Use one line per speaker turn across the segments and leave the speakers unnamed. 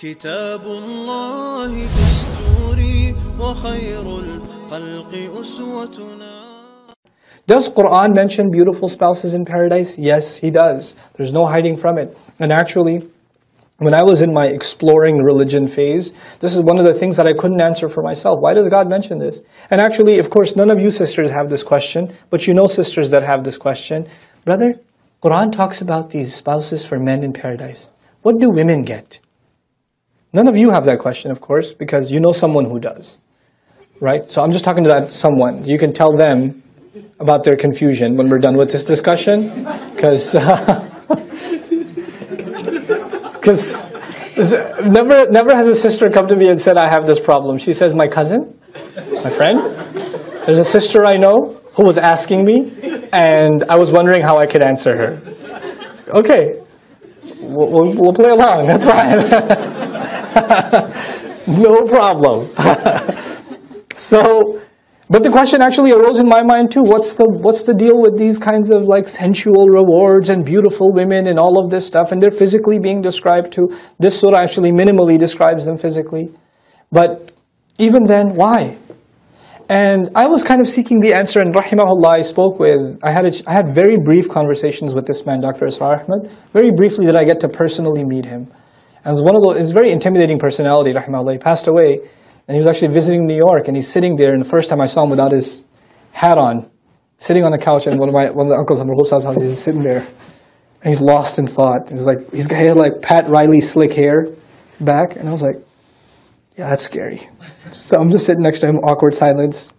كتاب الله دستوري وخير الخلق أسوتنا.
Does Quran mention beautiful spouses in paradise? Yes, he does. There's no hiding from it. And actually, when I was in my exploring religion phase, this is one of the things that I couldn't answer for myself. Why does God mention this? And actually, of course, none of you sisters have this question, but you know sisters that have this question. Brother, Quran talks about these spouses for men in paradise. What do women get? None of you have that question, of course, because you know someone who does. Right? So I'm just talking to that someone. You can tell them about their confusion when we're done with this discussion. Because never has a sister come to me and said, I have this problem. She says, my cousin, my friend, there's a sister I know who was asking me, and I was wondering how I could answer her. Okay, we'll play along, that's fine. No problem. So, but the question actually arose in my mind too. What's the deal with these kinds of like sensual rewards and beautiful women and all of this stuff? And they're physically being described too. This surah actually minimally describes them physically. But even then, why? And I was kind of seeking the answer, and rahimahullah, I had very brief conversations with this man, Dr. Israr Ahmed. Very briefly did I get to personally meet him. And it was one of those, it's a very intimidating personality, rahimahullah. He passed away. And he was actually visiting New York, and he's sitting there, and the first time I saw him without his hat on, sitting on the couch, and one of the uncles, he's just sitting there, and he's lost in thought. He's had like Pat Riley slick hair back, and I was like, yeah, that's scary. So I'm just sitting next to him, awkward silence,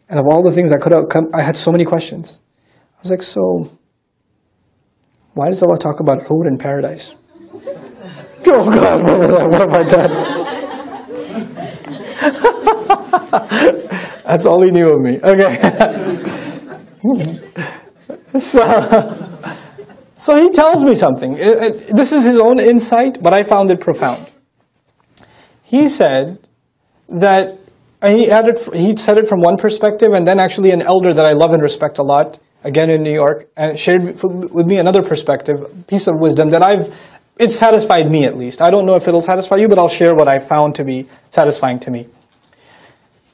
and of all the things that could have come, I had so many questions. I was like, so, why does Allah talk about hur in paradise? Oh God, what have I done? That's all he knew of me. Okay. So he tells me something. This is his own insight, but I found it profound. He said that he said it from one perspective, and then actually an elder that I love and respect a lot, again in New York, shared with me another perspective, piece of wisdom that it's satisfied me at least. I don't know if it'll satisfy you, but I'll share what I found to be satisfying to me.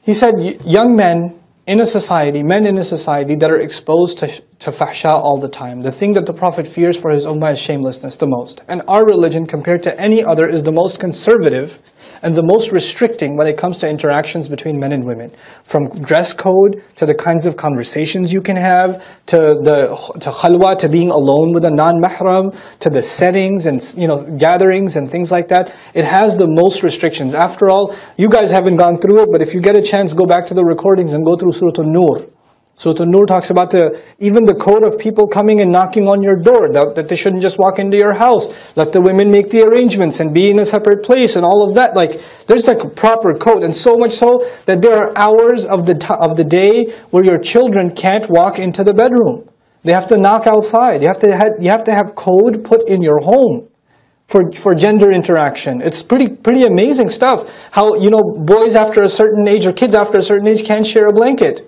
He said, young men in a society that are exposed to fahsha all the time, the thing that the Prophet fears for his ummah is shamelessness the most. And our religion, compared to any other, is the most conservative and the most restricting when it comes to interactions between men and women. From dress code, to the kinds of conversations you can have, to khalwa, to being alone with a non-mahram, to the settings and gatherings and things like that. It has the most restrictions. After all, you guys haven't gone through it, but if you get a chance, go back to the recordings and go through Surah An-Nur. Surah An-Nur talks about even the code of people coming and knocking on your door, that they shouldn't just walk into your house. Let the women make the arrangements and be in a separate place and all of that. Like, there's like a proper code, and so much so that there are hours of the day where your children can't walk into the bedroom. They have to knock outside. You have to have code put in your home for gender interaction. It's pretty amazing stuff. How boys after a certain age or kids after a certain age can't share a blanket.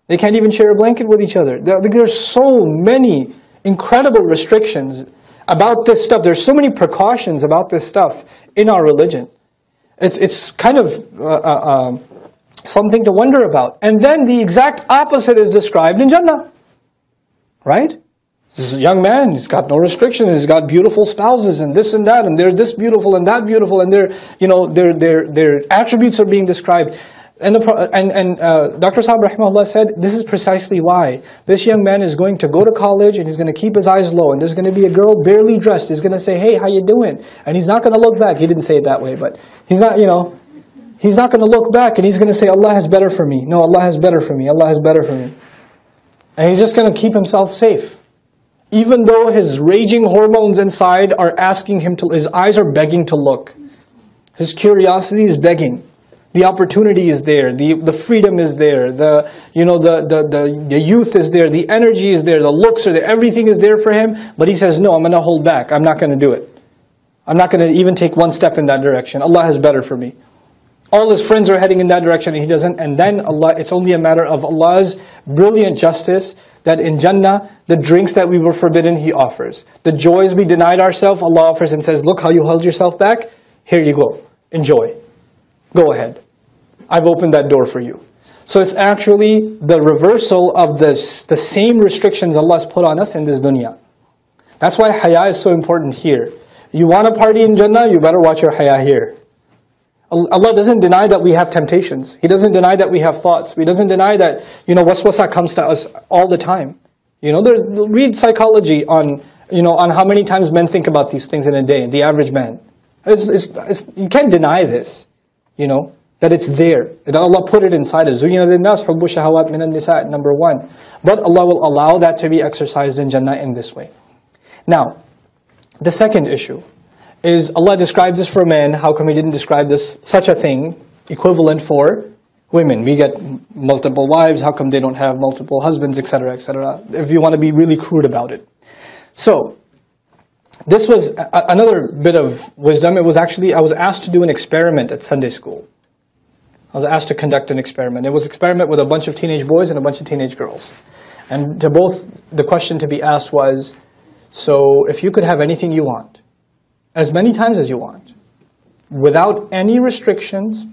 They can't even share a blanket with each other. There's so many incredible restrictions about this stuff. There's so many precautions about this stuff in our religion. It's kind of something to wonder about. And then the exact opposite is described in Jannah. Right? This is a young man, he's got no restrictions, he's got beautiful spouses and this and that, and they're this beautiful and that beautiful, and their attributes are being described. And Dr. Saab rahimahullah said, this is precisely why. This young man is going to go to college and he's going to keep his eyes low, and there's going to be a girl barely dressed. He's going to say, hey, how you doing? And he's not going to look back. He didn't say it that way, but he's not, he's not going to look back, and he's going to say, Allah has better for me. No, Allah has better for me. Allah has better for me. And he's just going to keep himself safe. Even though his raging hormones inside are asking him to, his eyes are begging to look. His curiosity is begging. The opportunity is there, the freedom is there, the youth is there, the energy is there, the looks are there, everything is there for him, but he says, no, I'm going to hold back, I'm not going to do it. I'm not going to even take one step in that direction. Allah has better for me. All his friends are heading in that direction and he doesn't. And then Allah, it's only a matter of Allah's brilliant justice that in Jannah, the drinks that we were forbidden, He offers. The joys we denied ourselves, Allah offers and says, look how you held yourself back. Here you go. Enjoy. Go ahead. I've opened that door for you. So it's actually the reversal of the same restrictions Allah has put on us in this dunya. That's why haya is so important here. You want to party in Jannah, you better watch your haya here. Allah doesn't deny that we have temptations. He doesn't deny that we have thoughts. He doesn't deny that, waswasa comes to us all the time. Read psychology on how many times men think about these things in a day, the average man. You can't deny this, that it's there, that Allah put it inside us. زُيِّنَ لِلنَّاسِ حُبُّ الشَّهَوَاتِ مِنَ النِّسَاءِ, number one. But Allah will allow that to be exercised in Jannah in this way. Now, the second issue is Allah described this for men. How come He didn't describe such a thing equivalent for women? We get multiple wives. How come they don't have multiple husbands, etc., etc.? If you want to be really crude about it. So, this was another bit of wisdom. It was actually, I was asked to do an experiment at Sunday school. I was asked to conduct an experiment. It was an experiment with a bunch of teenage boys and a bunch of teenage girls. And to both, the question to be asked was, so if you could have anything you want, as many times as you want, without any restrictions,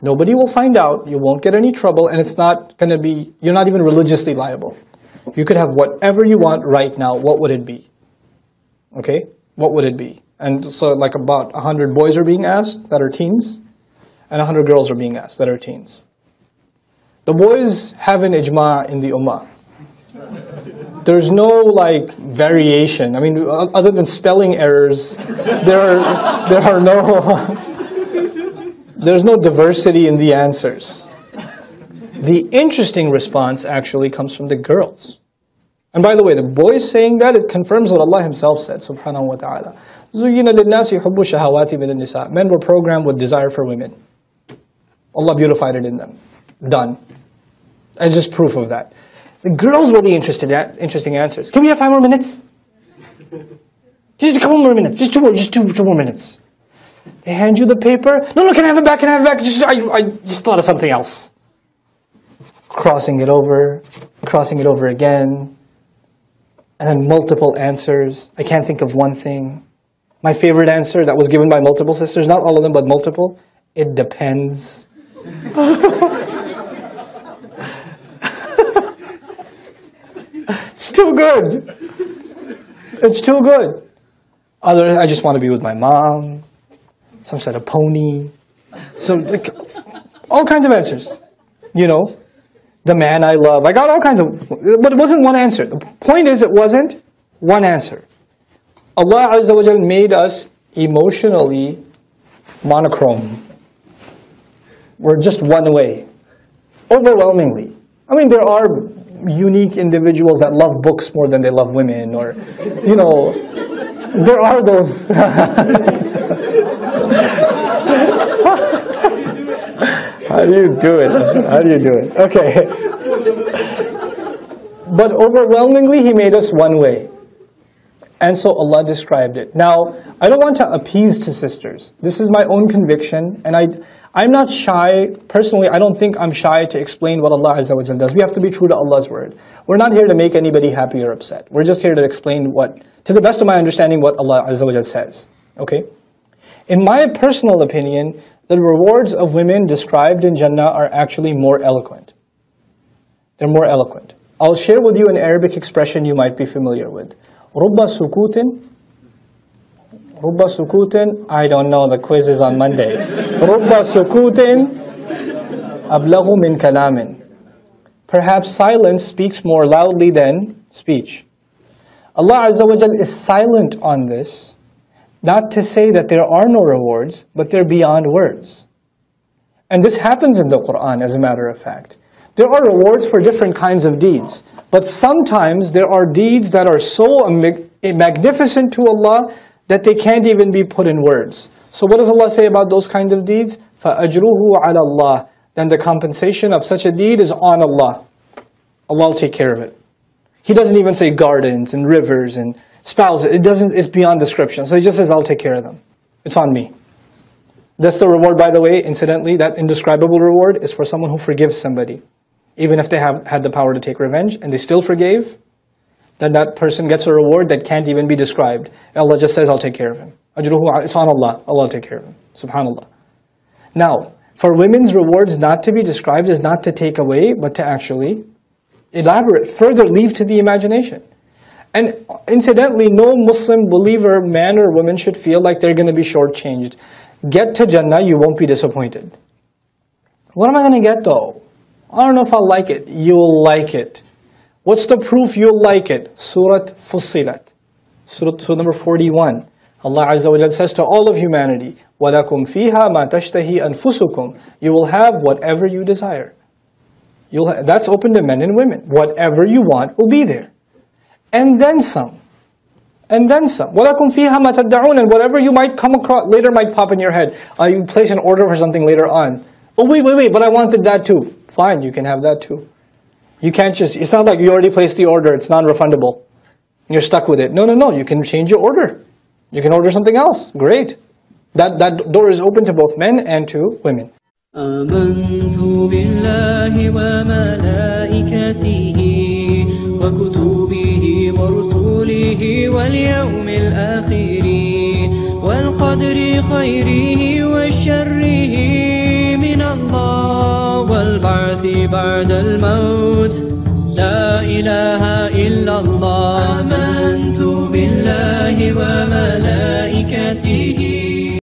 nobody will find out, you won't get any trouble, and it's not going to be, you're not even religiously liable. You could have whatever you want right now, what would it be? Okay? What would it be? And so like about 100 boys are being asked that are teens, and 100 girls are being asked that are teens. The boys have an ijma' in the ummah. There's no variation. I mean, other than spelling errors, there's no diversity in the answers. The interesting response actually comes from the girls. And by the way, the boys saying that, it confirms what Allah Himself said, subhanahu wa ta'ala. زُيِّنَ لِلنَّاسِ حُبُّ الشَّهَوَاتِ مِنَ النِّسَاءِ. Men were programmed with desire for women. Allah beautified it in them. Done. And just proof of that. The girls were the interesting answers. Can we have 5 more minutes? Just a couple more minutes. Just two more minutes. They hand you the paper. No, can I have it back? Can I have it back? I just thought of something else. Crossing it over again. And then multiple answers. I can't think of one thing. My favorite answer that was given by multiple sisters, not all of them, but multiple. It depends. It's too good. It's too good. Others, I just want to be with my mom. Some said a pony. So all kinds of answers. The man I love. I got all kinds of, but it wasn't one answer. The point is, it wasn't one answer. Allah Azza wa Jal made us emotionally monochrome. We're just one way. Overwhelmingly. I mean, there are unique individuals that love books more than they love women, or, there are those. How do you do it? How do you do it? Okay. But overwhelmingly, He made us one way. And so Allah described it. Now, I don't want to appease to sisters. This is my own conviction, and I'm not shy. Personally, I don't think I'm shy to explain what Allah Azza wa Jal does. We have to be true to Allah's word. We're not here to make anybody happy or upset. We're just here to explain to the best of my understanding, what Allah Azza wa Jal says. Okay? In my personal opinion, the rewards of women described in Jannah are actually more eloquent. They're more eloquent. I'll share with you an Arabic expression you might be familiar with. رُبَّ سُكُوتٍ, I don't know, the quiz is on Monday. رُبَّ سُكُوتٍ أَبْلَغُ مِنْ كَلَامٍ. Perhaps silence speaks more loudly than speech. Allah Azza wa Jal is silent on this, not to say that there are no rewards, but they're beyond words. And this happens in the Quran, as a matter of fact. There are rewards for different kinds of deeds, but sometimes there are deeds that are so magnificent to Allah that they can't even be put in words. So what does Allah say about those kinds of deeds? فَأَجْرُهُ عَلَى اللَّهِ. Then the compensation of such a deed is on Allah. Allah will take care of it. He doesn't even say gardens and rivers and spouses. It's beyond description. So He just says, I'll take care of them. It's on me. That's the reward, by the way, incidentally, that indescribable reward is for someone who forgives somebody. Even if they have had the power to take revenge and they still forgave, then that person gets a reward that can't even be described. Allah just says, I'll take care of him. Ajruhu, it's on Allah. Allah will take care of him. Subhanallah. Now, for women's rewards not to be described is not to take away, but to actually elaborate, further leave to the imagination. And incidentally, no Muslim believer, man or woman, should feel like they're going to be shortchanged. Get to Jannah, you won't be disappointed. What am I going to get though? I don't know if I'll like it. You'll like it. What's the proof you'll like it? Surah Fussilat. Surah number 41. Allah Azza wa Jalla says to all of humanity, وَلَكُمْ فِيهَا مَا تَشْتَهِي أَنفُسُكُمْ. You will have whatever you desire. That's open to men and women. Whatever you want will be there. And then some. And then some. وَلَكُمْ فِيهَا مَا تَدَّعُونَ. And whatever you might come across later might pop in your head. You place an order for something later on. Oh wait, but I wanted that too. Fine, you can have that too. You can't just, it's not like you already placed the order, it's non-refundable. You're stuck with it. No, you can change your order. You can order something else. Great. That door is open to both men and to women.
آمنت بالله وملائكته وكتبه ورسله واليوم الآخر والقدر خيره وشره من الله والبعث بعد الموت لا إله إلا الله آمنت بالله وملائكته